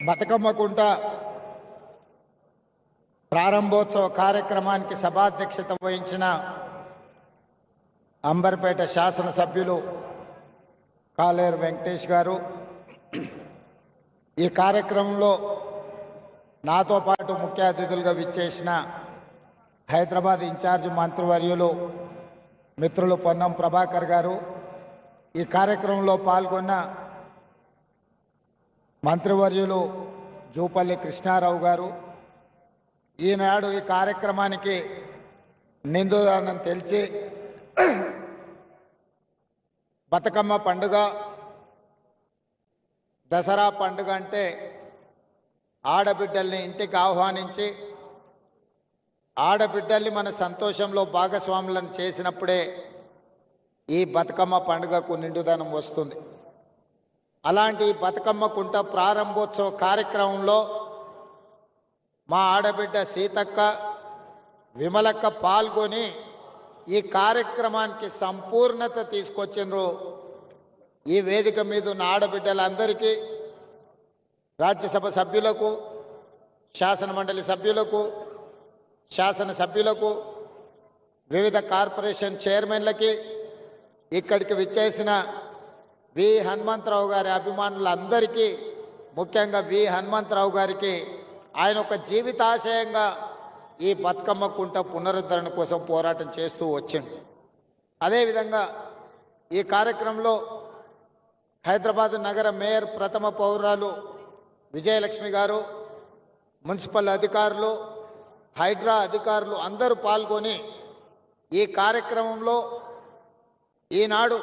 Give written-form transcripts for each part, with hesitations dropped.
బతుకమ్మ కుంట ప్రారంభోత్సవ కార్యక్రమానికి సభాధ్యక్షత వహించిన అంబర్పేట శాసనసభ్యులు కాలేరు వెంకటేష్ గారు, ఈ కార్యక్రమంలో నాతో పాటు ముఖ్య అతిథులుగా విచ్చేసిన హైదరాబాద్ ఇన్ఛార్జ్ మంత్రివర్యులు మిత్రులు పొన్నం ప్రభాకర్ గారు, ఈ కార్యక్రమంలో పాల్గొన్న మంత్రివర్యులు జూపల్లి కృష్ణారావు గారు, ఈనాడు ఈ కార్యక్రమానికి నిందుదానం తెలిసి బతుకమ్మ పండుగ, దసరా పండుగ అంటే ఆడబిడ్డల్ని ఇంటికి ఆహ్వానించి ఆడబిడ్డల్ని మన సంతోషంలో భాగస్వాములను చేసినప్పుడే ఈ బతుకమ్మ పండుగకు నిండుదనం వస్తుంది. అలాంటి బతుకమ్మ కుంట ప్రారంభోత్సవ కార్యక్రమంలో మా ఆడబిడ్డ సీతక్క, విమలక్క పాల్గొని ఈ కార్యక్రమానికి సంపూర్ణత తీసుకొచ్చిండ్రు. ఈ వేదిక మీద ఉన్న ఆడబిడ్డలందరికీ, రాజ్యసభ సభ్యులకు, శాసనమండలి సభ్యులకు, శాసనసభ్యులకు, వివిధ కార్పొరేషన్ చైర్మన్లకి, ఇక్కడికి విచ్చేసిన వి హనుమంతరావు గారి అభిమానులందరికీ, ముఖ్యంగా వి హనుమంతరావు గారికి ఆయన ఒక జీవితాశయంగా ఈ బతుకమ్మ కుంట పునరుద్ధరణ కోసం పోరాటం చేస్తూ వచ్చిండు. అదేవిధంగా ఈ కార్యక్రమంలో హైదరాబాద్ నగర మేయర్ ప్రథమ పౌరాలు విజయలక్ష్మి గారు, మున్సిపల్ అధికారులు, హైడ్రా అధికారులు అందరూ పాల్గొని ఈ కార్యక్రమంలో ఈనాడు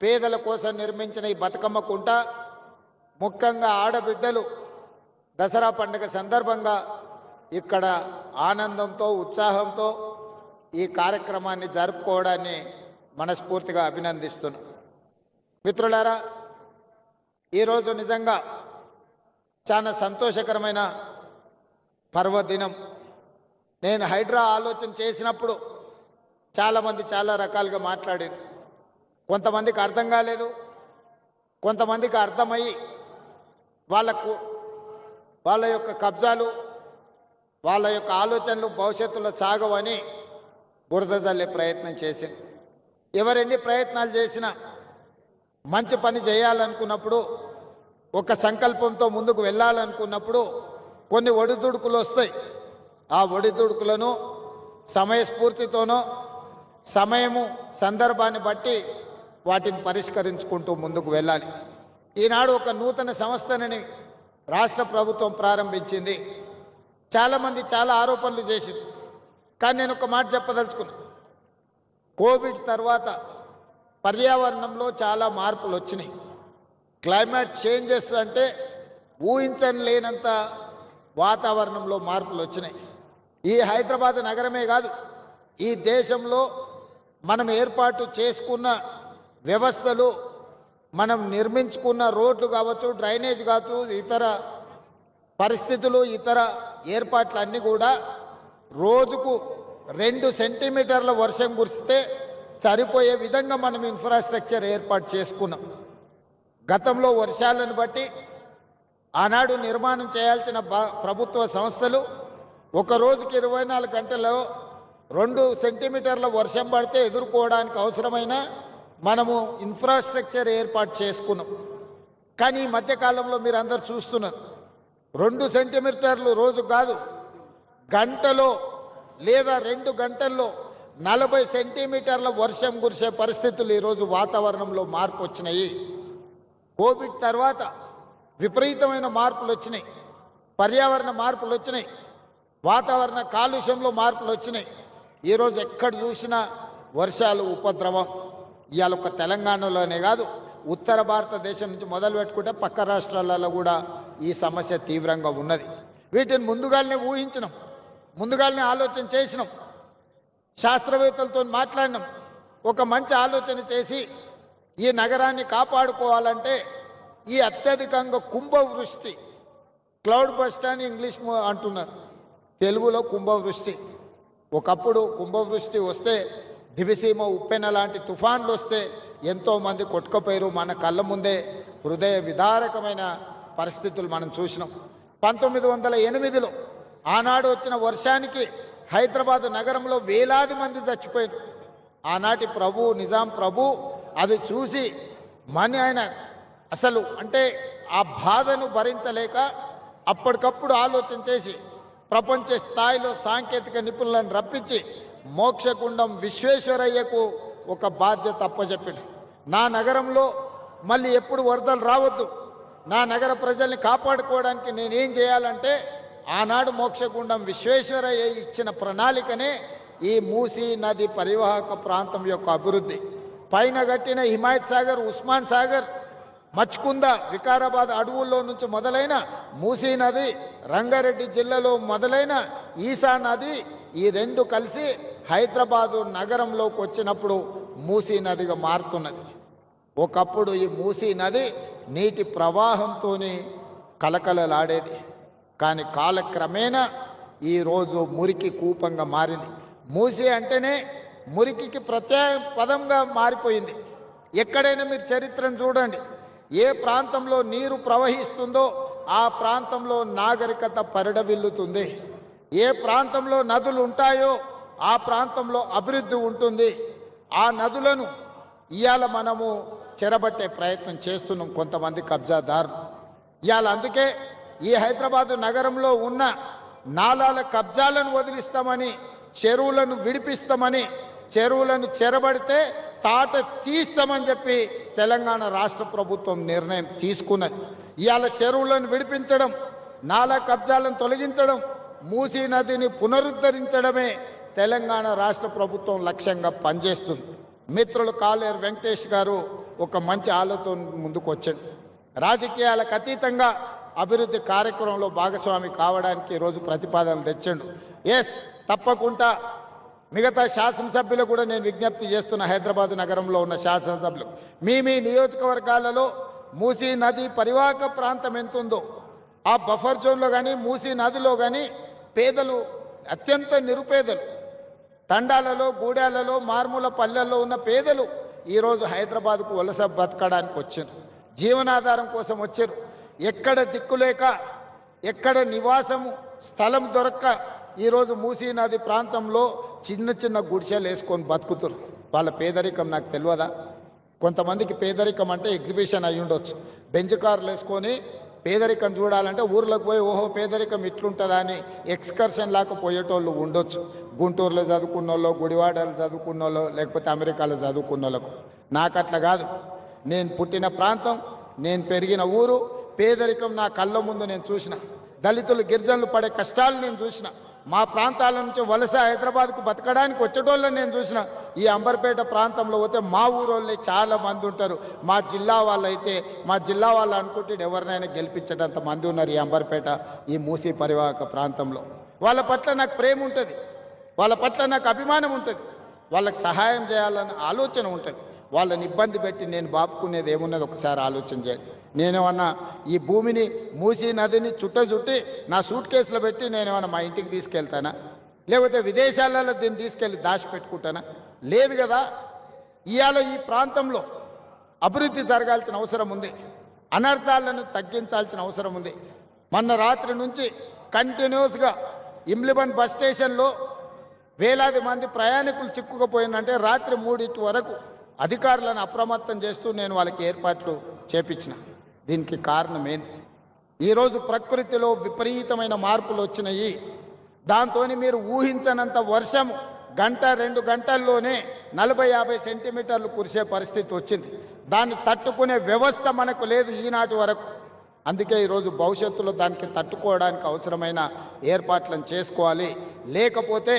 పేదల కోసం నిర్మించిన ఈ బతుకమ్మ కుంట, ముఖ్యంగా ఆడబిడ్డలు దసరా పండుగ సందర్భంగా ఇక్కడ ఆనందంతో, ఉత్సాహంతో ఈ కార్యక్రమాన్ని జరుపుకోవడాన్ని మనస్ఫూర్తిగా అభినందిస్తున్నాం. మిత్రులారా, ఈరోజు నిజంగా చాలా సంతోషకరమైన పర్వదినం. నేను హైడ్రా ఆలోచన చేసినప్పుడు చాలామంది చాలా రకాలుగా మాట్లాడారు. కొంతమందికి అర్థం కాలేదు, కొంతమందికి అర్థమయ్యి వాళ్ళ యొక్క కబ్జాలు, వాళ్ళ యొక్క ఆలోచనలు భవిష్యత్తులో సాగవని బురద జల్లే ప్రయత్నం చేసింది. ఎవరెన్ని ప్రయత్నాలు చేసినా మంచి పని చేయాలనుకున్నప్పుడు, ఒక సంకల్పంతో ముందుకు వెళ్ళాలనుకున్నప్పుడు కొన్ని ఒడిదుడుకులు వస్తాయి. ఆ ఒడిదుడుకులను సమయస్ఫూర్తితోనో, సమయము సందర్భాన్ని బట్టి వాటిని పరిష్కరించుకుంటూ ముందుకు వెళ్ళాలి. ఈనాడు ఒక నూతన సంస్థని రాష్ట్ర ప్రభుత్వం ప్రారంభించింది. చాలామంది చాలా ఆరోపణలు చేసింది. కానీ నేను ఒక మాట చెప్పదలుచుకున్నా. కోవిడ్ తర్వాత పర్యావరణంలో చాలా మార్పులు వచ్చినాయి. క్లైమేట్ చేంజెస్ అంటే ఊహించని లేనంత వాతావరణంలో మార్పులు వచ్చినాయి. ఈ హైదరాబాద్ నగరమే కాదు, ఈ దేశంలో మనం ఏర్పాటు చేసుకున్న వ్యవస్థలు, మనం నిర్మించుకున్న రోడ్లు కావచ్చు, డ్రైనేజ్ కావచ్చు, ఇతర పరిస్థితులు, ఇతర ఏర్పాట్లన్నీ కూడా రోజుకు 2 సెంటీమీటర్ల వర్షం కురిస్తే సరిపోయే విధంగా మనం ఇన్ఫ్రాస్ట్రక్చర్ ఏర్పాటు చేసుకున్నాం. గతంలో వర్షాలను బట్టి ఆనాడు నిర్మాణం చేయాల్సిన ప్రభుత్వ సంస్థలు ఒక రోజుకి 24 గంటల్లో 2 సెంటీమీటర్ల వర్షం పడితే ఎదుర్కోవడానికి అవసరమైన మనము ఇన్ఫ్రాస్ట్రక్చర్ ఏర్పాటు చేసుకున్నాం. కానీ ఈ మధ్యకాలంలో మీరు అందరు చూస్తున్నారు, 2 సెంటీమీటర్లు రోజు కాదు, గంటలో లేదా 2 గంటల్లో 40 సెంటీమీటర్ల వర్షం కురిసే పరిస్థితులు ఈరోజు వాతావరణంలో మార్పు వచ్చినాయి. కోవిడ్ తర్వాత విపరీతమైన మార్పులు వచ్చినాయి, పర్యావరణ మార్పులు వచ్చినాయి, వాతావరణ కాలుష్యంలో మార్పులు వచ్చినాయి. ఈరోజు ఎక్కడ చూసినా వర్షాలు ఉపద్రవం. ఇవాళ ఒక తెలంగాణలోనే కాదు, ఉత్తర భారతదేశం నుంచి మొదలు పెట్టుకుంటే పక్క రాష్ట్రాలలో కూడా ఈ సమస్య తీవ్రంగా ఉన్నది. వీటిని ముందుగానే ఊహించినాం, ముందుగానే ఆలోచన చేసినాం, శాస్త్రవేత్తలతో మాట్లాడినాం. ఒక మంచి ఆలోచన చేసి ఈ నగరాన్ని కాపాడుకోవాలంటే ఈ అత్యధికంగా కుంభవృష్టి, క్లౌడ్ బస్ట్ అని ఇంగ్లీష్ అంటున్నారు, తెలుగులో కుంభవృష్టి. ఒకప్పుడు కుంభవృష్టి వస్తే, దివిసీమ ఉప్పెన లాంటి తుఫాన్లు వస్తే ఎంతోమంది కొట్టుకుపోయారు. మన కళ్ళ ముందే హృదయ విదారకమైన పరిస్థితులు మనం చూసినాం. 1908లో ఆనాడు వచ్చిన వర్షానికి హైదరాబాద్ నగరంలో వేలాది మంది చచ్చిపోయారు. ఆనాటి ప్రభు నిజాం ప్రభు అది చూసి ఆయన అసలు అంటే ఆ బాధను భరించలేక అప్పటికప్పుడు ఆలోచన చేసి ప్రపంచ స్థాయిలో సాంకేతిక నిపుణులను రప్పించి మోక్షగుండం విశ్వేశ్వరయ్యకు ఒక బాధ్యత అప్పచెప్పాడు. నా నగరంలో మళ్ళీ ఎప్పుడు వరదలు రావద్దు, నా నగర ప్రజల్ని కాపాడుకోవడానికి నేనేం చేయాలంటే ఆనాడు మోక్షగుండం విశ్వేశ్వరయ్య ఇచ్చిన ప్రణాళికనే ఈ మూసీ నది పరివాహక ప్రాంతం యొక్క అభివృద్ధి. పైన కట్టిన హిమాయత్ సాగర్, ఉస్మాన్ సాగర్, మచ్కుంద, వికారాబాద్ అడవుల్లో నుంచి మొదలైన మూసీ నది, రంగారెడ్డి జిల్లాలో మొదలైన ఈసా నది, ఈ రెండు కలిసి హైదరాబాదు నగరంలోకి వచ్చినప్పుడు మూసీ నదిగా మారుతున్నది. ఒకప్పుడు ఈ మూసీ నది నీటి ప్రవాహంతో కలకలలాడేది. కానీ కాలక్రమేణా ఈరోజు మురికి కూపంగా మారింది. మూసీ అంటేనే మురికికి ప్రత్యేక పదంగా మారిపోయింది. ఎక్కడైనా మీరు చరిత్రను చూడండి, ఏ ప్రాంతంలో నీరు ప్రవహిస్తుందో ఆ ప్రాంతంలో నాగరికత పరిడవిల్లుతుంది. ఏ ప్రాంతంలో నదులు ఉంటాయో ఆ ప్రాంతంలో అభివృద్ధి ఉంటుంది. ఆ నదులను ఇవాళ మనము చెరబట్టే ప్రయత్నం చేస్తున్నాం కొంతమంది కబ్జాదారులు. ఇవాళ అందుకే ఈ హైదరాబాదు నగరంలో ఉన్న నాలాల కబ్జాలను వదిలిస్తామని, చెరువులను విడిపిస్తామని, చెరువులను చెరబడితే తాట తీస్తామని చెప్పి తెలంగాణ రాష్ట్ర ప్రభుత్వం నిర్ణయం తీసుకున్నది. ఇవాళ చెరువులను విడిపించడం, నాలా కబ్జాలను తొలగించడం, మూసీ నదిని పునరుద్ధరించడమే తెలంగాణ రాష్ట్ర ప్రభుత్వం లక్ష్యంగా పనిచేస్తుంది. మిత్రులు కాలేరు వెంకటేష్ గారు ఒక మంచి ఆలోచన ముందుకు వచ్చాడు. రాజకీయాలకు అతీతంగా అభివృద్ధి కార్యక్రమంలో భాగస్వామి కావడానికి ఈరోజు ప్రతిపాదనలు తెచ్చాడు. తప్పకుండా మిగతా శాసనసభ్యులు కూడా నేను విజ్ఞప్తి చేస్తున్న, హైదరాబాద్ నగరంలో ఉన్న శాసనసభ్యులు, మీ నియోజకవర్గాలలో మూసీ నది పరివాహక ప్రాంతం ఎంత ఉందో ఆ బఫర్ జోన్లో కానీ మూసీ నదిలో కానీ పేదలు, అత్యంత నిరుపేదలు, తండాలలో, గూడాలలో, మారుమూల పల్లెల్లో ఉన్న పేదలు ఈరోజు హైదరాబాద్కు వలస బతకడానికి వచ్చారు. జీవనాధారం కోసం వచ్చారు. ఎక్కడ దిక్కులేక, ఎక్కడ నివాసము స్థలం దొరక్క ఈరోజు మూసీ నది ప్రాంతంలో చిన్న చిన్న గుడిసెలు వేసుకొని బతుకుతారు. వాళ్ళ పేదరికం నాకు తెలియదా? కొంతమందికి పేదరికం అంటే ఎగ్జిబిషన్ అయి ఉండొచ్చు. బెంచ్ కార్లు వేసుకొని పేదరికం చూడాలంటే ఊర్లోకి పోయి ఓహో పేదరికం ఇట్లుంటుందా అని ఎక్స్కర్షన్ లాగా పోయేటోళ్ళు ఉండొచ్చు. గుంటూరులో చదువుకున్న వాళ్ళు, గుడివాడలో చదువుకున్న వాళ్ళు, లేకపోతే అమెరికాలో చదువుకున్న వాళ్ళకు. నాకు అట్లా కాదు. నేను పుట్టిన ప్రాంతం, నేను పెరిగిన ఊరు, పేదరికం నా కళ్ళ ముందు నేను చూసిన, దళితులు గిరిజనులు పడే కష్టాలు నేను చూసిన, మా ప్రాంతాల నుంచి వలస హైదరాబాద్కు బతకడానికి వచ్చేటోళ్ళని నేను చూసిన. ఈ అంబర్పేట ప్రాంతంలో పోతే మా ఊరోళ్ళే చాలా మంది ఉంటారు. మా జిల్లా వాళ్ళు అయితే, మా జిల్లా వాళ్ళు అనుకుంటే ఎవరినైనా గెలిపించేటంత మంది ఉన్నారు ఈ అంబర్పేట, ఈ మూసీ పరివాహక ప్రాంతంలో. వాళ్ళ పట్ల నాకు ప్రేమ ఉంటుంది, వాళ్ళ పట్ల నాకు అభిమానం ఉంటుంది, వాళ్ళకి సహాయం చేయాలన్న ఆలోచన ఉంటుంది. వాళ్ళని ఇబ్బంది పెట్టి నేను బాపుకునేది ఏమున్నది ఒకసారి ఆలోచన చేయాలి. నేనేమన్నా ఈ భూమిని, మూసీ నదిని చుట్టి నా సూట్ కేసులో పెట్టి నేనేమన్నా మా ఇంటికి తీసుకెళ్తానా? లేకపోతే విదేశాలలో దీన్ని తీసుకెళ్ళి దాచిపెట్టుకుంటానా? లేదు కదా. ఇవాళ ఈ ప్రాంతంలో అభివృద్ధి జరగాల్సిన అవసరం ఉంది, అనర్థాలను తగ్గించాల్సిన అవసరం ఉంది. మొన్న రాత్రి నుంచి కంటిన్యూస్గా ఇమ్లిబన్ బస్ స్టేషన్లో వేలాది మంది ప్రయాణికులు చిక్కుకుపోయిందంటే రాత్రి 3 వరకు అధికారులను అప్రమత్తం చేస్తూ నేను వాళ్ళకి ఏర్పాట్లు చేపించిన. దీనికి కారణం ఏంటి? ఈరోజు ప్రకృతిలో విపరీతమైన మార్పులు వచ్చినాయి. దాంతో మీరు ఊహించనంత వర్షం 1-2 గంటల్లోనే 40-50 సెంటీమీటర్లు కురిసే పరిస్థితి వచ్చింది. దాన్ని తట్టుకునే వ్యవస్థ మనకు లేదు ఈనాటి వరకు. అందుకే ఈరోజు భవిష్యత్తులో దానికి తట్టుకోవడానికి అవసరమైన ఏర్పాట్లను చేసుకోవాలి. లేకపోతే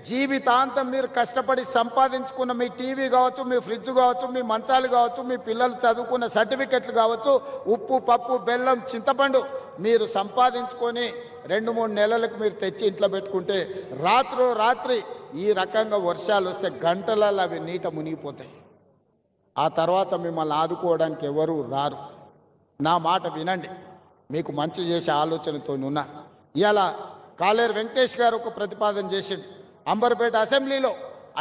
జీవితాంతం మీరు కష్టపడి సంపాదించుకున్న మీ టీవీ కావచ్చు, మీ ఫ్రిడ్జ్ కావచ్చు, మీ మంచాలు కావచ్చు, మీ పిల్లలు చదువుకున్న సర్టిఫికెట్లు కావచ్చు, ఉప్పు, పప్పు, బెల్లం, చింతపండు మీరు సంపాదించుకొని 2-3 నెలలకు మీరు తెచ్చి ఇంట్లో పెట్టుకుంటే రాత్రి ఈ రకంగా వర్షాలు వస్తే గంటలలో అవి నీట మునిగిపోతాయి. ఆ తర్వాత మిమ్మల్ని ఆదుకోవడానికి ఎవరు రారు. నా మాట వినండి, మీకు మంచి చేసే ఆలోచనతో ఉన్నా. ఇవాళ కాలేరు వెంకటేష్ గారు ఒక ప్రతిపాదన చేసిండు. అంబర్పేట అసెంబ్లీలో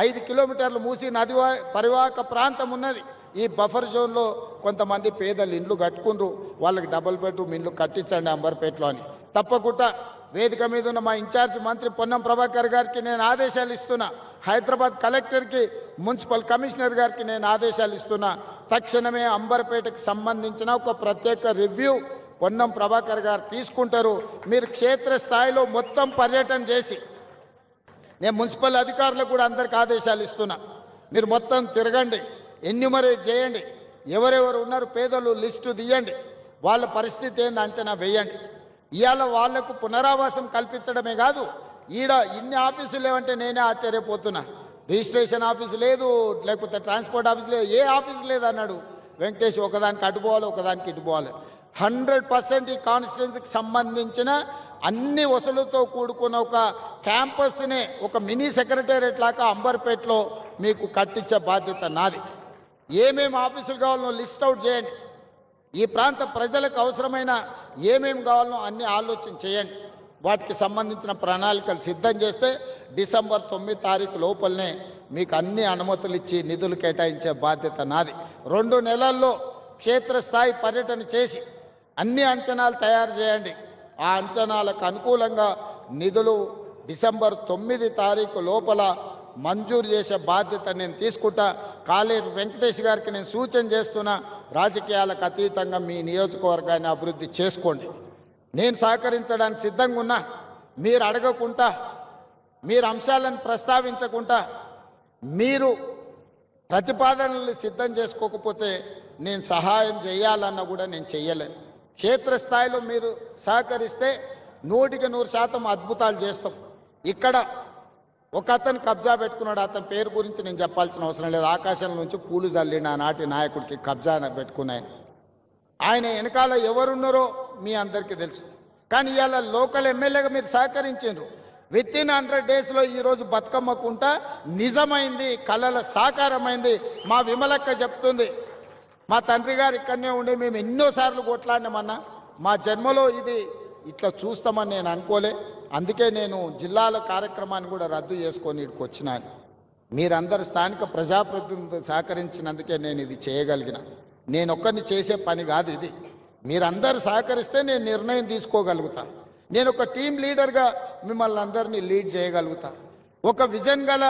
5 కిలోమీటర్లు మూసీ నది పరివాహక ప్రాంతం ఉన్నది. ఈ బఫర్ జోన్లో కొంతమంది పేదలు ఇండ్లు కట్టుకుండ్రు, వాళ్ళకి డబుల్ బెడ్రూమ్ ఇండ్లు కట్టించండి అంబర్పేటలో అని. తప్పకుండా వేదిక మీద ఉన్న మా ఇన్ఛార్జ్ మంత్రి పొన్నం ప్రభాకర్ గారికి నేను ఆదేశాలు ఇస్తున్నా, హైదరాబాద్ కలెక్టర్కి, మున్సిపల్ కమిషనర్ గారికి నేను ఆదేశాలు ఇస్తున్నా. తక్షణమే అంబర్పేటకు సంబంధించిన ఒక ప్రత్యేక రివ్యూ పొన్నం ప్రభాకర్ గారు తీసుకుంటారు. మీరు క్షేత్రస్థాయిలో మొత్తం పర్యటన చేసి, నేను మున్సిపల్ అధికారులకు కూడా అందరికి ఆదేశాలు ఇస్తున్నా, మీరు మొత్తం తిరగండి, ఎన్యూమరేట్ చేయండి, ఎవరెవరు ఉన్నారు పేదలు లిస్టు తీయండి, వాళ్ళ పరిస్థితి ఏంది అంచనా వేయండి. ఇవాళ వాళ్లకు పునరావాసం కల్పించడమే కాదు, ఈడ ఇన్ని ఆఫీసులు లేవంటే నేనే ఆశ్చర్యపోతున్నా. రిజిస్ట్రేషన్ ఆఫీసు లేదు, లేకపోతే ట్రాన్స్పోర్ట్ ఆఫీసు లేదు, ఏ ఆఫీసు లేదు అన్నాడు వెంకటేష్. ఒకదానికి అటు పోవాలి, ఒకదానికి ఇటు పోవాలి. 100% ఈ కాన్స్టిట్యున్సీకి సంబంధించిన అన్ని వసూలుతో కూడుకున్న ఒక క్యాంపస్నే ఒక మినీ సెక్రటేరియట్ లాగా అంబర్పేటలో మీకు కట్టించే బాధ్యత నాది. ఏమేమి ఆఫీసులు కావాలనో లిస్ట్ అవుట్ చేయండి. ఈ ప్రాంత ప్రజలకు అవసరమైన ఏమేమి కావాలనో అన్ని ఆలోచన చేయండి. వాటికి సంబంధించిన ప్రణాళికలు సిద్ధం చేస్తే డిసెంబర్ 9 తారీఖు లోపలనే మీకు అన్ని అనుమతులు ఇచ్చి నిధులు కేటాయించే బాధ్యత నాది. 2 నెలల్లో క్షేత్రస్థాయి పర్యటన చేసి అన్ని అంచనాలు తయారు చేయండి. ఆ అంచనాలకు అనుకూలంగా నిధులు డిసెంబర్ 9 తారీఖు లోపల మంజూరు చేసే బాధ్యత నేను తీసుకుంటా. కాలేరు వెంకటేష్ గారికి నేను సూచన చేస్తున్నా, రాజకీయాలకు అతీతంగా మీ నియోజకవర్గాన్ని అభివృద్ధి చేసుకోండి. నేను సహకరించడానికి సిద్ధంగా ఉన్నా. మీరు అడగకుండా, మీరు అంశాలను ప్రస్తావించకుండా, మీరు ప్రతిపాదనలు సిద్ధం చేసుకోకపోతే నేను సహాయం చేయాలన్నా కూడా నేను చెయ్యలేను. క్షేత్రస్థాయిలో మీరు సహకరిస్తే 100% అద్భుతాలు చేస్తాం. ఇక్కడ ఒక అతను కబ్జా పెట్టుకున్నాడు, అతని పేరు గురించి నేను చెప్పాల్సిన అవసరం లేదు. ఆకాశం నుంచి పూలు జల్లిన నాటి నాయకుడికి కబ్జా పెట్టుకున్నాయని, ఆయన వెనకాల ఎవరున్నారో మీ అందరికీ తెలుసు. కానీ ఇవాళ లోకల్ ఎమ్మెల్యేగా మీరు సహకరించారు. విత్ ఇన్ 100 డేస్లో ఈరోజు బతుకమ్మకుంట నిజమైంది, కళల సాకారమైంది. మా విమలక్క చెప్తుంది, మా తండ్రి గారు ఇక్కడనే ఉండి మేము ఎన్నోసార్లు కొట్లాడినామన్నా, మా జన్మలో ఇది ఇట్లా చూస్తామని నేను అనుకోలే. అందుకే నేను జిల్లాల కార్యక్రమాన్ని కూడా రద్దు చేసుకొని ఇక్కడికి వచ్చినాను. మీరందరూ స్థానిక ప్రజాప్రతినిధులు సహకరించినందుకే నేను ఇది చేయగలిగిన. నేను ఒక్కరిని చేసే పని కాదు ఇది. మీరందరూ సహకరిస్తే నేను నిర్ణయం తీసుకోగలుగుతా. నేను ఒక టీం లీడర్గా మిమ్మల్ని అందరినీ లీడ్ చేయగలుగుతా. ఒక విజన్ గల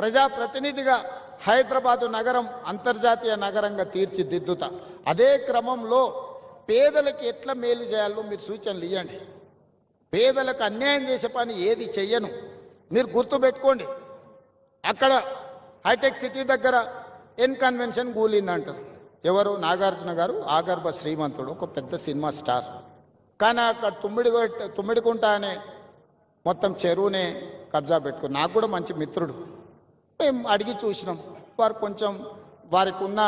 ప్రజాప్రతినిధిగా హైదరాబాదు నగరం అంతర్జాతీయ నగరంగా తీర్చిదిద్దుతా. అదే క్రమంలో పేదలకు ఎట్లా మేలు చేయాలో మీరు సూచనలు ఇవ్వండి. పేదలకు అన్యాయం చేసే పని ఏది చెయ్యను. మీరు గుర్తుపెట్టుకోండి, అక్కడ హైటెక్ సిటీ దగ్గర ఎన్ కన్వెన్షన్ కూలిందంటారు. ఎవరు? నాగార్జున గారు ఆగర్భ శ్రీమంతుడు, ఒక పెద్ద సినిమా స్టార్. కానీ అక్కడ తుమ్మిడికుంట అనే మొత్తం చెరువునే కబ్జా పెట్టుకుని, నాకు కూడా మంచి మిత్రుడు. మేము అడిగి చూసినాం. వారు కొంచెం వారికి ఉన్న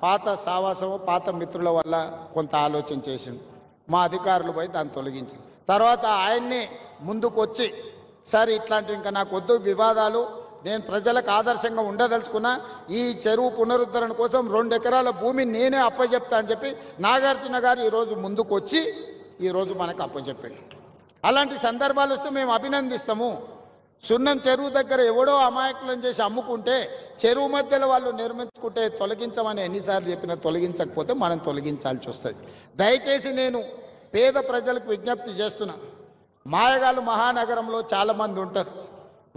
పాత సావాసం, పాత మిత్రుల వల్ల కొంత ఆలోచన చేసిండు. మా అధికారులు పోయి దాన్ని తొలగించింది. తర్వాత ఆయన్ని ముందుకు వచ్చి, సార్ ఇట్లాంటివి ఇంకా నాకు వద్దు వివాదాలు, నేను ప్రజలకు ఆదర్శంగా ఉండదలుచుకున్నా, ఈ చెరువు పునరుద్ధరణ కోసం 2 ఎకరాల భూమిని నేనే అప్పచెప్తా అని చెప్పి నాగార్జున గారు ఈరోజు ముందుకు వచ్చి ఈరోజు మనకు అప్పచెప్పాడు. అలాంటి సందర్భాలు వస్తే మేము అభినందిస్తాము. సున్నం చెరువు దగ్గర ఎవడో అమాయకులను చేసి అమ్ముకుంటే, చెరువు మధ్యలో వాళ్ళు నిర్మించుకుంటే తొలగించమని ఎన్నిసార్లు చెప్పినా తొలగించకపోతే మనం తొలగించాల్సి వస్తుంది. దయచేసి నేను పేద ప్రజలకు విజ్ఞప్తి చేస్తున్నా. మాయగాళ్ళు మహానగరంలో చాలామంది ఉంటారు.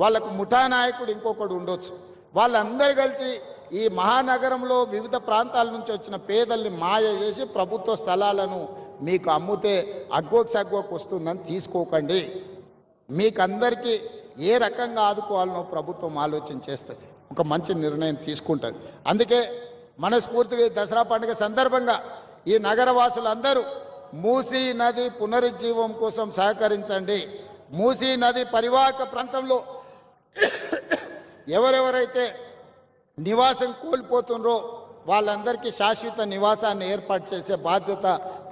వాళ్ళకు ముఠా నాయకుడు ఇంకొకడు ఉండొచ్చు. వాళ్ళందరూ కలిసి ఈ మహానగరంలో వివిధ ప్రాంతాల నుంచి వచ్చిన పేదల్ని మాయ చేసి ప్రభుత్వ స్థలాలను మీకు అమ్ముతే అగ్గోకు సగ్గోకు వస్తుందని తీసుకోకండి. మీకందరికీ ఏ రకంగా ఆదుకోవాలనో ప్రభుత్వం ఆలోచన చేస్తుంది, ఒక మంచి నిర్ణయం తీసుకుంటుంది. అందుకే మనస్ఫూర్తిగా దసరా పండుగ సందర్భంగా ఈ నగరవాసులందరూ మూసీ నది పునరుజ్జీవం కోసం సహకరించండి. మూసీ నది పరివాహక ప్రాంతంలో ఎవరెవరైతే నివాసం కోల్పోతుండ్రో వాళ్ళందరికీ శాశ్వత నివాసాన్ని ఏర్పాటు చేసే బాధ్యత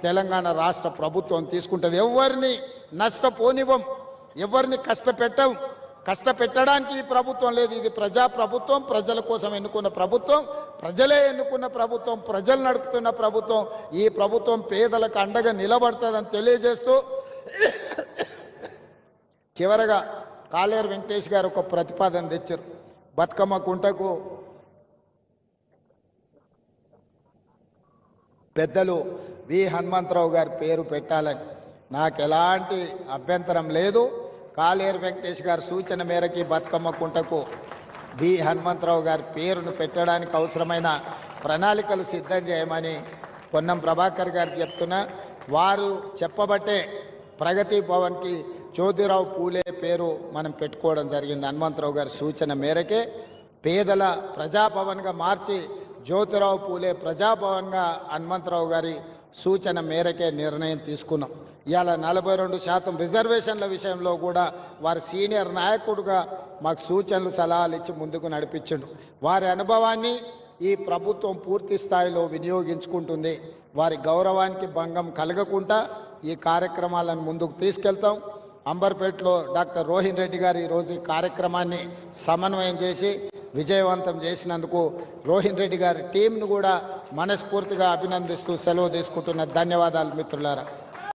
తెలంగాణ రాష్ట్ర ప్రభుత్వం తీసుకుంటుంది. ఎవరిని నష్టపోనివ్వం, ఎవరిని కష్టపెట్టం. కష్టపెట్టడానికి ఈ ప్రభుత్వం లేదు. ఇది ప్రజా ప్రభుత్వం, ప్రజల కోసం ఎన్నుకున్న ప్రభుత్వం, ప్రజలే ఎన్నుకున్న ప్రభుత్వం, ప్రజలు నడుపుతున్న ప్రభుత్వం. ఈ ప్రభుత్వం పేదలకు అండగా నిలబడుతుందని తెలియజేస్తూ చివరగా కాలేరు వెంకటేష్ గారు ఒక ప్రతిపాదన తెచ్చారు. బతుకమ్మ కుంటకు పెద్దలు వి హనుమంతరావు గారి పేరు పెట్టాలని నాకు ఎలాంటి అభ్యంతరం లేదు. కాలేరు వెంకటేష్ గారి సూచన మేరకి బతుకమ్మ కుంటకు వి హనుమంతరావు గారి పేరును పెట్టడానికి అవసరమైన ప్రణాళికలు సిద్ధం చేయమని పొన్నం ప్రభాకర్ గారు చెప్తున్నా. వారు చెప్పబట్టే ప్రగతి భవన్కి జ్యోతిరావు పూలే పేరు మనం పెట్టుకోవడం జరిగింది. హనుమంతరావు గారి సూచన మేరకే పేదల ప్రజాభవన్గా మార్చి జ్యోతిరావు పూలే ప్రజాభవన్గా హనుమంతరావు గారి సూచన మేరకే నిర్ణయం తీసుకున్నాం. ఇవాళ 42% రిజర్వేషన్ల విషయంలో కూడా వారి సీనియర్ నాయకుడుగా మాకు సూచనలు సలహాలు ఇచ్చి ముందుకు నడిపించిండు. వారి అనుభవాన్ని ఈ ప్రభుత్వం పూర్తి స్థాయిలో వినియోగించుకుంటుంది. వారి గౌరవానికి భంగం కలగకుండా ఈ కార్యక్రమాలను ముందుకు తీసుకెళ్తాం. అంబర్పేటలో డాక్టర్ రోహిన్ రెడ్డి గారు ఈరోజు ఈ కార్యక్రమాన్ని సమన్వయం చేసి విజయవంతం చేసినందుకు రోహిన్ రెడ్డి గారి టీంను కూడా మనస్ఫూర్తిగా అభినందిస్తూ సెలవు తీసుకుంటున్న ధన్యవాదాలు మిత్రులారా.